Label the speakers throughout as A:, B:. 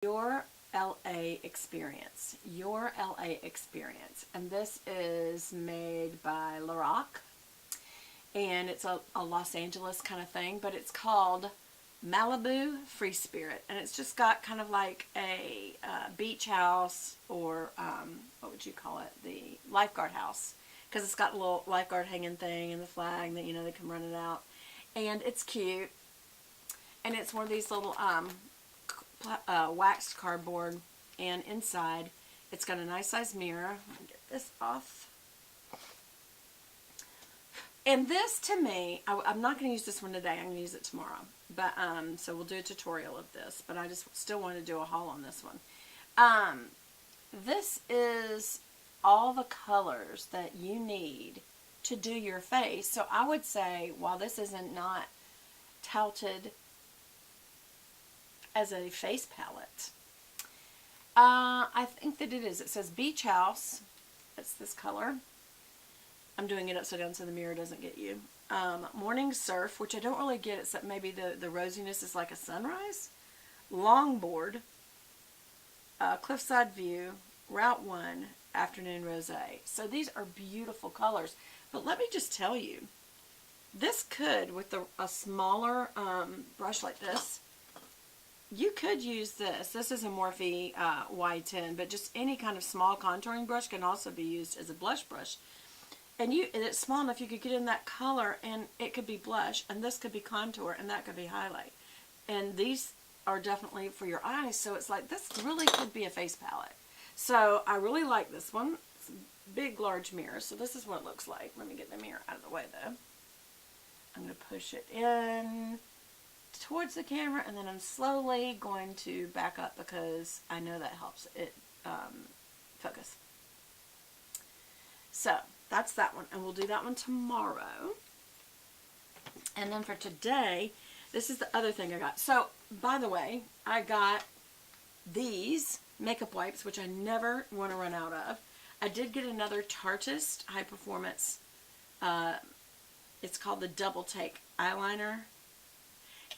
A: Your LA Experience. Your LA Experience. And this is made by Lorac. And it's a Los Angeles kind of thing, but it's called Malibu Free Spirit. And it's just got kind of like a beach house, or what would you call it? The lifeguard house. Because it's got a little lifeguard hanging thing and the flag that, you know, they can run it out. And it's cute. And it's one of these little waxed cardboard, and inside it's got a nice size mirror. Let me get this off. And this, to me, I'm not going to use this one today. I'm going to use it tomorrow. But so we'll do a tutorial of this. But I just still want to do a haul on this one. This is all the colors that you need to do your face. So I would say, while this isn't not touted as a face palette, I think that it is. It says Beach House. It's this color. I'm doing it upside down so the mirror doesn't get you. Morning Surf, which I don't really get, except maybe the rosiness is like a sunrise. Longboard. Cliffside View. Route 1. Afternoon Rosé. So these are beautiful colors. But let me just tell you, this could, with a smaller brush like this, you could use this. This is a Morphe Y10, but just any kind of small contouring brush can also be used as a blush brush. And it's small enough you could get in that color, and it could be blush, and this could be contour, and that could be highlight. And these are definitely for your eyes, so it's like this really could be a face palette. So I really like this one. It's a big, large mirror, so this is what it looks like. Let me get the mirror out of the way, though. I'm going to push it in towards the camera, and then I'm slowly going to back up because I know that helps it focus. So that's that one, and we'll do that one tomorrow. And then for today, this is the other thing I got. So, by the way, I got these makeup wipes, which I never want to run out of. I did get another Tartist High Performance. It's called the Double Take Eyeliner.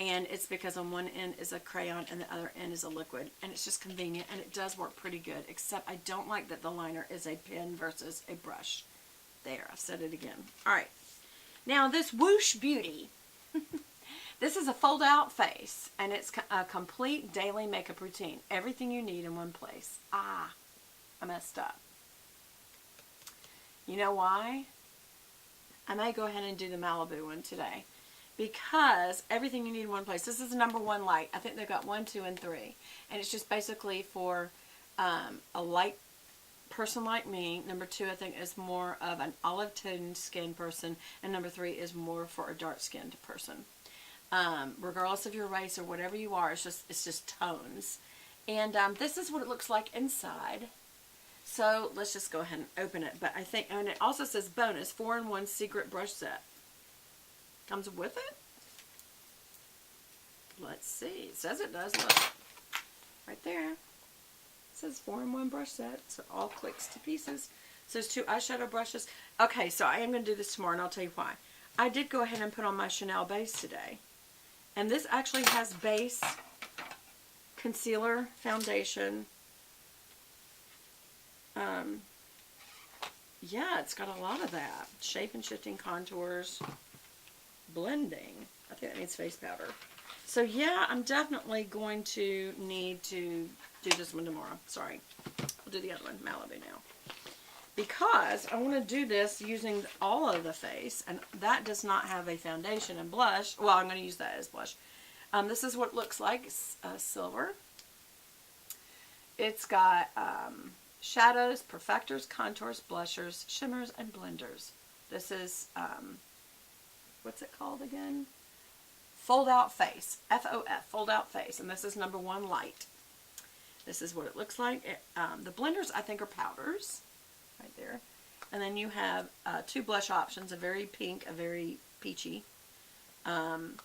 A: And it's because on one end is a crayon and the other end is a liquid. And it's just convenient, and it does work pretty good. Except I don't like that the liner is a pen versus a brush. There, I've said it again. Alright. Now this Woosh Beauty. This is a fold-out face. And it's a complete daily makeup routine. Everything you need in one place. Ah, I messed up. You know why? I may go ahead and do the Malibu one today. Because everything you need in one place. This is the #1 light. I think they've got 1, 2, and 3. And it's just basically for a light person like me. #2, I think, is more of an olive toned skin person. And #3 is more for a dark skinned person. Regardless of your race or whatever you are, it's just tones. And this is what it looks like inside. So let's just go ahead and open it. But I think, and it also says bonus 4-in-1 secret brush set. Comes with it. Let's see. It says it does. Look. Right there. It says 4-in-1 brush set. So it all clicks to pieces. So there's 2 eyeshadow brushes. Okay, so I am going to do this tomorrow, and I'll tell you why. I did go ahead and put on my Chanel base today. And this actually has base, concealer, foundation. Yeah, it's got a lot of that. Shape and shifting contours. Blending. I think that means face powder. So yeah, I'm definitely going to need to do this one tomorrow. Sorry. I'll do the other one, Malibu, now. Because I want to do this using all of the face, and that does not have a foundation and blush. Well, I'm going to use that as blush. This is what it looks like. It's silver. It's got shadows, perfectors, contours, blushers, shimmers, and blenders. This is, what's it called again? Fold Out Face. F-O-F, Fold Out Face. And this is #1 light. This is what it looks like. The blenders, I think, are powders. Right there. And then you have 2 blush options, a very pink, a very peachy. And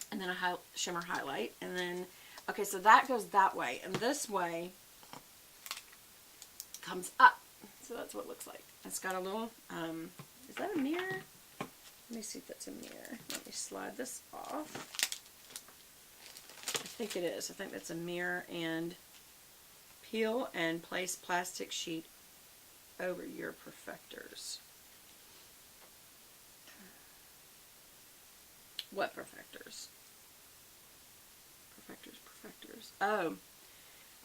A: then a shimmer highlight. And then, okay, so that goes that way. And this way comes up. So that's what it looks like. It's got a little, is that a mirror? Let me see if that's a mirror. Let me slide this off. I think it is. I think that's a mirror. And peel and place plastic sheet over your perfectors. What perfectors? Perfectors. Oh.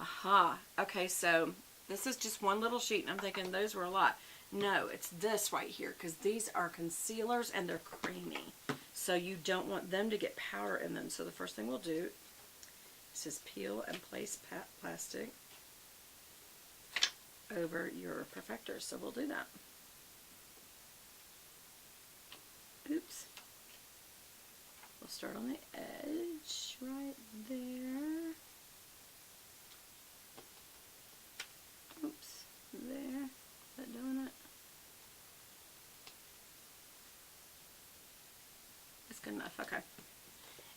A: Aha. Okay, so this is just one little sheet, and I'm thinking those were a lot. No, it's this right here, because these are concealers, and they're creamy. So you don't want them to get powder in them. So the first thing we'll do is peel and place plastic over your perfectors. So we'll do that. Oops. We'll start on the edge right there. Oops, there. Is that doing it? That's good enough, okay.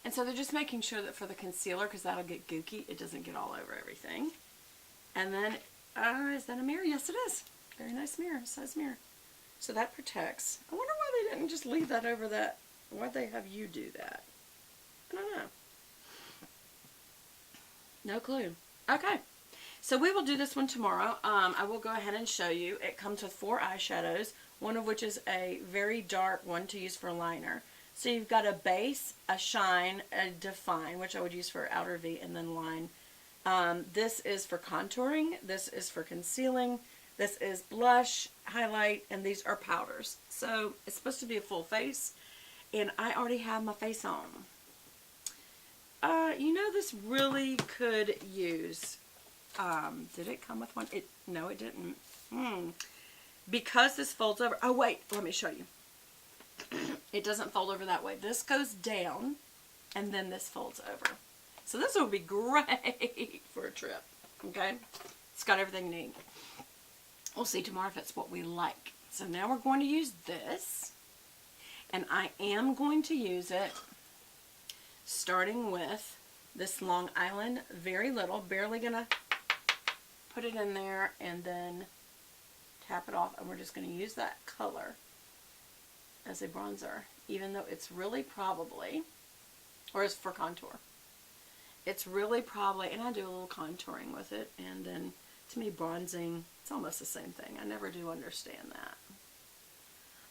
A: And so they're just making sure that for the concealer, because that'll get gooky, it doesn't get all over everything. And then, is that a mirror? Yes, it is. Very nice mirror, size mirror. So that protects. I wonder why they didn't just leave that over that. Why'd they have you do that? I don't know. No clue. Okay. So we will do this one tomorrow. I will go ahead and show you. It comes with 4 eyeshadows, one of which is a very dark one to use for liner. So you've got a base, a shine, a define, which I would use for outer V, and then line. This is for contouring. This is for concealing. This is blush, highlight, and these are powders. So it's supposed to be a full face, and I already have my face on. You know, this really could use, did it come with one? No, it didn't. Because this folds over. Oh, wait, let me show you. It doesn't fold over that way. This goes down, and then this folds over. So this would be great for a trip, okay? It's got everything you need. We'll see tomorrow if it's what we like. So now we're going to use this, and I am going to use it starting with this Long Island, very little, barely gonna put it in there and then tap it off, and we're just gonna use that color as a bronzer, even though it's really probably, or it's for contour. It's really probably, and I do a little contouring with it, and then to me bronzing, it's almost the same thing. I never do understand that.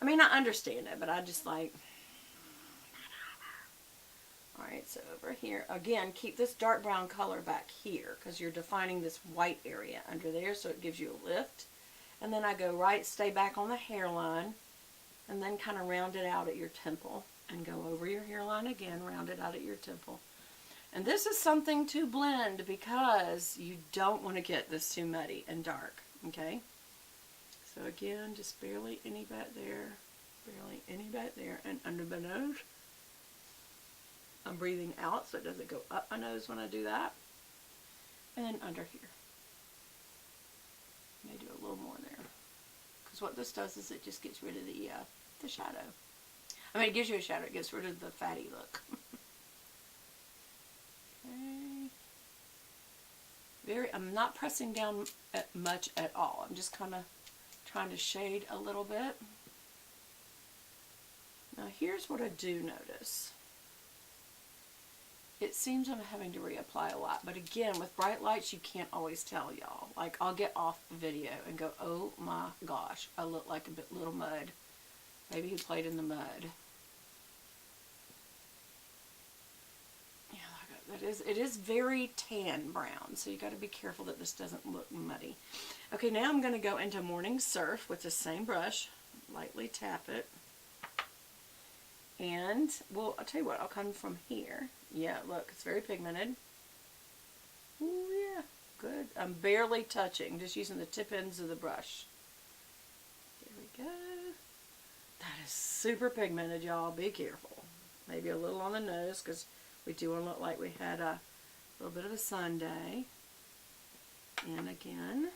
A: I mean, I understand it, but I just like, alright, so over here, again, keep this dark brown color back here, because you're defining this white area under there, so it gives you a lift. And then I go right, stay back on the hairline, and then kind of round it out at your temple, and go over your hairline again, round it out at your temple. And this is something to blend, because you don't want to get this too muddy and dark, okay? So again, just barely any back there, and under my nose. I'm breathing out so it doesn't go up my nose when I do that. And then under here. May do a little more there. Because what this does is it just gets rid of the shadow. I mean, it gives you a shadow. It gets rid of the fatty look. Okay. I'm not pressing down much at all. I'm just kind of trying to shade a little bit. Now here's what I do notice. It seems I'm having to reapply a lot, but again, with bright lights, you can't always tell, y'all. Like, I'll get off video and go, oh my gosh, I look like a little mud. Maybe he played in the mud. Yeah, it is very tan brown, so you got to be careful that this doesn't look muddy. Okay, now I'm going to go into Morning Surf with the same brush, lightly tap it. And, well, I'll tell you what, I'll come from here. Yeah, look, it's very pigmented. Ooh, yeah, good. I'm barely touching, just using the tip ends of the brush. There we go. That is super pigmented, y'all. Be careful. Maybe a little on the nose, because we do want to look like we had a little bit of a Sunday. And again.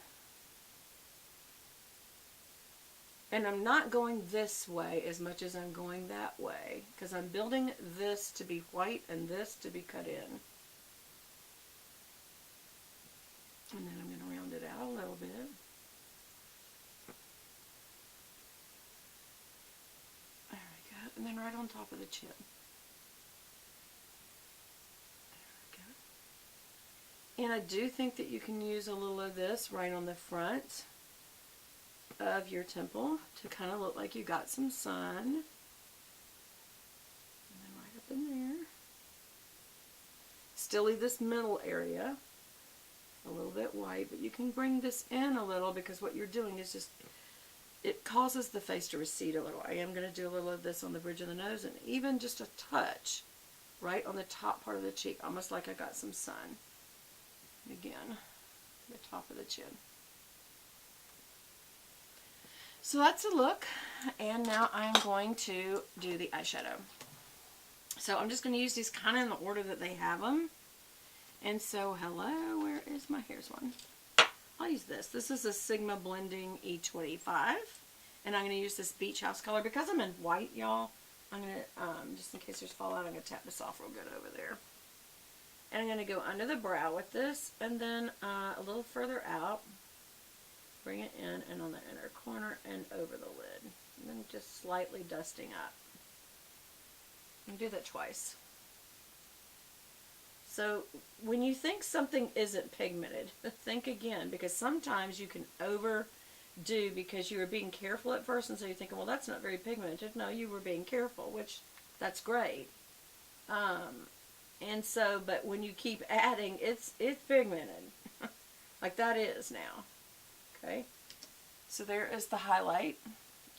A: And I'm not going this way as much as I'm going that way, because I'm building this to be white and this to be cut in. And then I'm going to round it out a little bit. There we go. And then right on top of the chin. There we go. And I do think that you can use a little of this right on the front of your temple to kind of look like you got some sun. And then right up in there. Still leave this middle area a little bit white, but you can bring this in a little because what you're doing is just, it causes the face to recede a little. I am going to do a little of this on the bridge of the nose and even just a touch right on the top part of the cheek, almost like I got some sun. Again, the top of the chin. So that's a look, and now I'm going to do the eyeshadow. So I'm just going to use these kind of in the order that they have them. And so, hello, where is my, here's one. I'll use this. This is a Sigma Blending E25, and I'm going to use this Beach House color. Because I'm in white, y'all, I'm going to, just in case there's fallout, I'm going to tap this off real good over there. And I'm going to go under the brow with this, and then a little further out, bring it in, and on the inner corner, and over the lid. And then just slightly dusting up. And do that twice. So when you think something isn't pigmented, think again, because sometimes you can overdo because you were being careful at first, and so you're thinking, well, that's not very pigmented. No, you were being careful, which that's great. And so, but when you keep adding, it's pigmented. Like that is now. Okay. So there is the highlight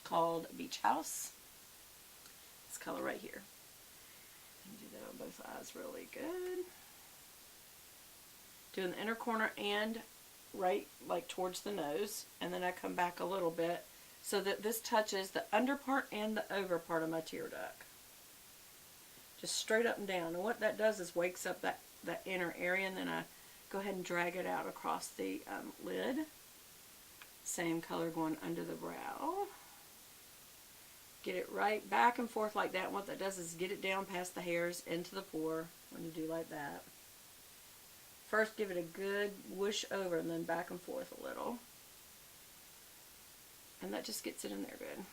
A: called Beach House. This color right here. Do that on both eyes really good. Doing the inner corner and right like towards the nose, and then I come back a little bit so that this touches the under part and the over part of my tear duct. Just straight up and down. And what that does is wakes up that inner area, and then I go ahead and drag it out across the lid. Same color going under the brow. Get it right back and forth like that. And what that does is get it down past the hairs into the pore when you do like that. First give it a good whoosh over and then back and forth a little. And that just gets it in there good.